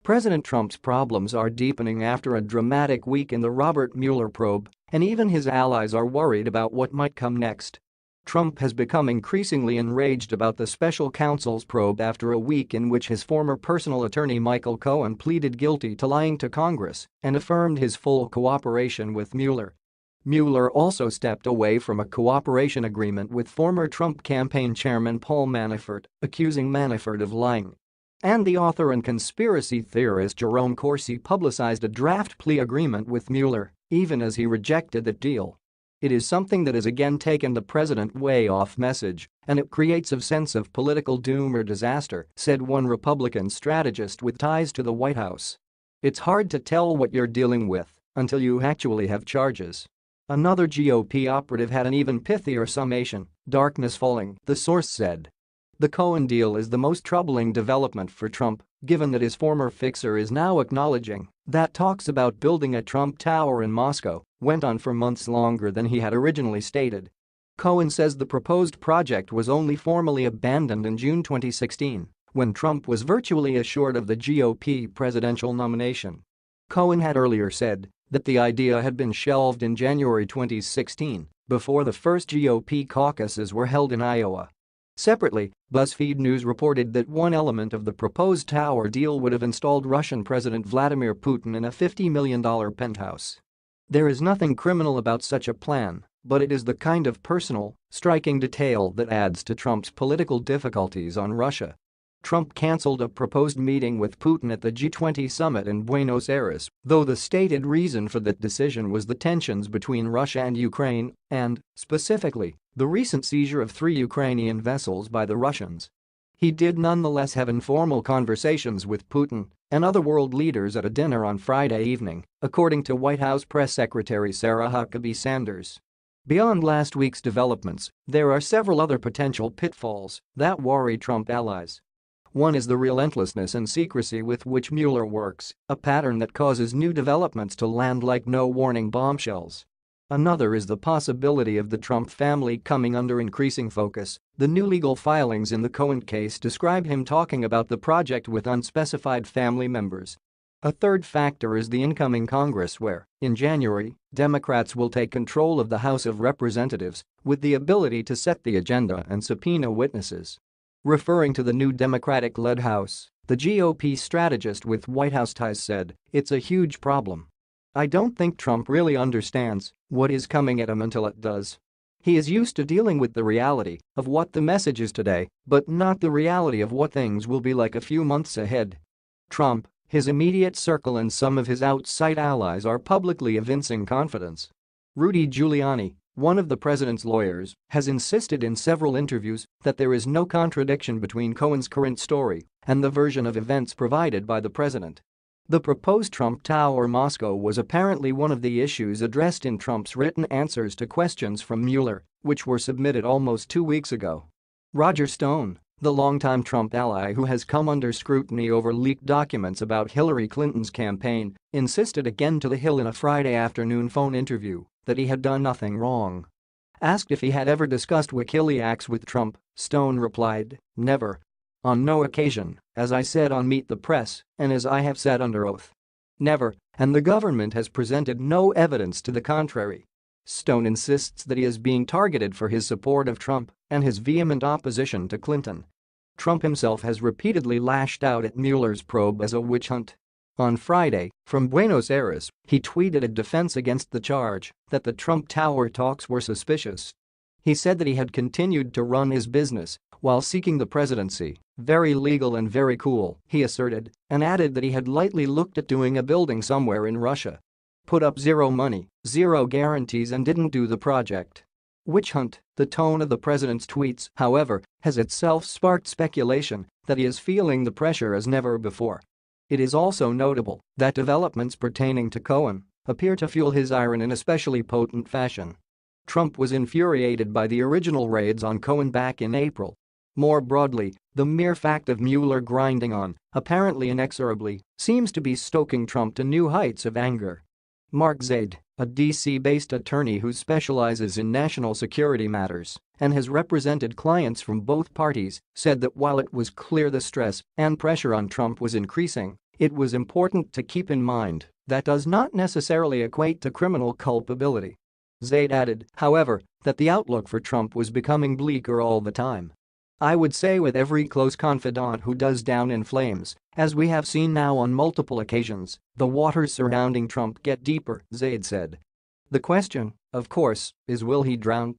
President Trump's problems are deepening after a dramatic week in the Robert Mueller probe, and even his allies are worried about what might come next. Trump has become increasingly enraged about the special counsel's probe after a week in which his former personal attorney Michael Cohen pleaded guilty to lying to Congress and affirmed his full cooperation with Mueller. Mueller also stepped away from a cooperation agreement with former Trump campaign chairman Paul Manafort, accusing Manafort of lying. And the author and conspiracy theorist Jerome Corsi publicized a draft plea agreement with Mueller, even as he rejected the deal. It is something that has again taken the president way off message, and it creates a sense of political doom or disaster, said one Republican strategist with ties to the White House. It's hard to tell what you're dealing with until you actually have charges. Another GOP operative had an even pithier summation, darkness falling, the source said. The Cohen deal is the most troubling development for Trump, given that his former fixer is now acknowledging that talks about building a Trump Tower in Moscow went on for months longer than he had originally stated. Cohen says the proposed project was only formally abandoned in June 2016, when Trump was virtually assured of the GOP presidential nomination. Cohen had earlier said that the idea had been shelved in January 2016, before the first GOP caucuses were held in Iowa. Separately, BuzzFeed News reported that one element of the proposed tower deal would have installed Russian President Vladimir Putin in a $50 million penthouse. There is nothing criminal about such a plan, but it is the kind of personal, striking detail that adds to Trump's political difficulties on Russia. Trump canceled a proposed meeting with Putin at the G20 summit in Buenos Aires, though the stated reason for that decision was the tensions between Russia and Ukraine and, specifically, the recent seizure of 3 Ukrainian vessels by the Russians. He did nonetheless have informal conversations with Putin and other world leaders at a dinner on Friday evening, according to White House Press Secretary Sarah Huckabee Sanders. Beyond last week's developments, there are several other potential pitfalls that worry Trump allies. One is the relentlessness and secrecy with which Mueller works, a pattern that causes new developments to land like no-warning bombshells. Another is the possibility of the Trump family coming under increasing focus. The new legal filings in the Cohen case describe him talking about the project with unspecified family members. A third factor is the incoming Congress where, in January, Democrats will take control of the House of Representatives with the ability to set the agenda and subpoena witnesses. Referring to the new Democratic-led House, the GOP strategist with White House ties said, "It's a huge problem. I don't think Trump really understands what is coming at him until it does. He is used to dealing with the reality of what the message is today, but not the reality of what things will be like a few months ahead." Trump, his immediate circle and some of his outside allies are publicly evincing confidence. Rudy Giuliani, one of the president's lawyers, has insisted in several interviews that there is no contradiction between Cohen's current story and the version of events provided by the president. The proposed Trump Tower Moscow was apparently one of the issues addressed in Trump's written answers to questions from Mueller, which were submitted almost 2 weeks ago. Roger Stone, the longtime Trump ally who has come under scrutiny over leaked documents about Hillary Clinton's campaign, insisted again to The Hill in a Friday afternoon phone interview that he had done nothing wrong. Asked if he had ever discussed WikiLeaks with Trump, Stone replied, "Never. On no occasion, as I said on Meet the Press, and as I have said under oath. Never, and the government has presented no evidence to the contrary." Stone insists that he is being targeted for his support of Trump and his vehement opposition to Clinton. Trump himself has repeatedly lashed out at Mueller's probe as a witch hunt. On Friday, from Buenos Aires, he tweeted a defense against the charge that the Trump Tower talks were suspicious. He said that he had continued to run his business while seeking the presidency, very legal and very cool, he asserted, and added that he had lightly looked at doing a building somewhere in Russia. Put up zero money, zero guarantees and didn't do the project. Witch hunt. The tone of the president's tweets, however, has itself sparked speculation that he is feeling the pressure as never before. It is also notable that developments pertaining to Cohen appear to fuel his ire in an especially potent fashion. Trump was infuriated by the original raids on Cohen back in April. More broadly, the mere fact of Mueller grinding on, apparently inexorably, seems to be stoking Trump to new heights of anger. Mark Zaid, a D.C.-based attorney who specializes in national security matters and has represented clients from both parties, said that while it was clear the stress and pressure on Trump was increasing, It was important to keep in mind that does not necessarily equate to criminal culpability. Zaid added, however, that the outlook for Trump was becoming bleaker all the time. "I would say with every close confidant who does down in flames, as we have seen now on multiple occasions, the waters surrounding Trump get deeper," Zaid said. The question, of course, is will he drown?